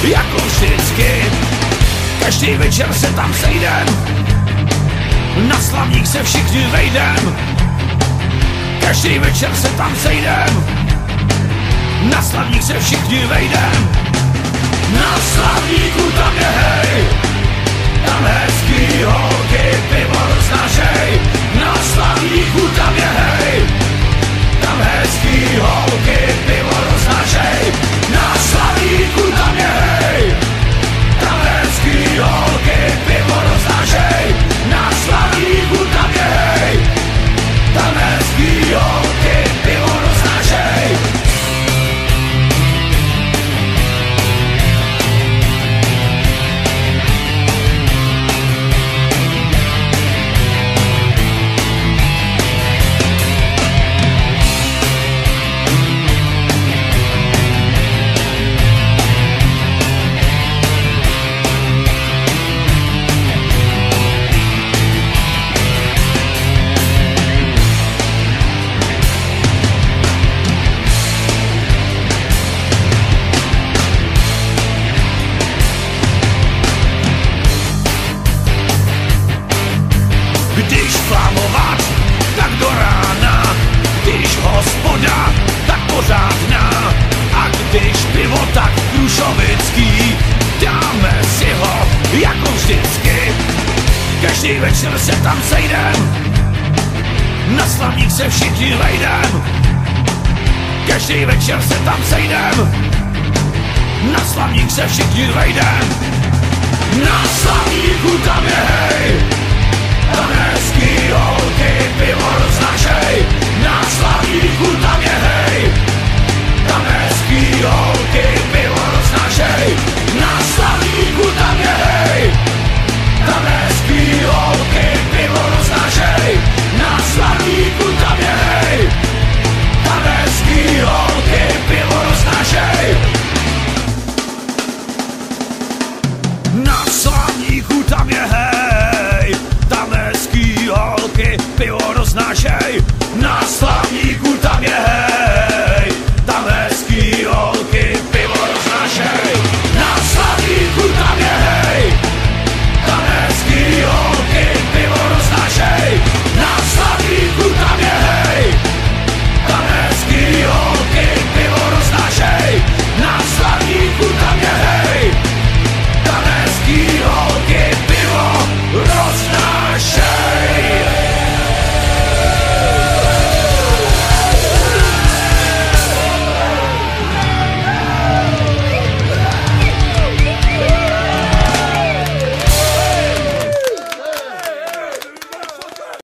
jako vždycky. Každý večer se tam sejdem, na slavník se všichni vejdem. Každý večer se tam sejdem, na slavník se všichni vejdem. Na slavníku tam je hej, tam hezký holky pivo roznášej. Na slavníku tam je hej, tam hezký holky pivo roznášej. Na slavníku tam je hej, tam hezký holky pivo roznášej. Na slavníku tam je hej, tam hezký holky pivo roznášej. Když flamovat, tak do rána. Když hospoda, tak pořádná. A když pivo, tak krušovický. Dáme si ho jako vždycky. Každý večer se tam sejdem, na slavník se všichni vejdem. Každý večer se tam sejdem, na slavník se všichni vejdem. Na slavníku tam je hej, tam hezký holky pivo roznášej. Na slavníku tam je hej,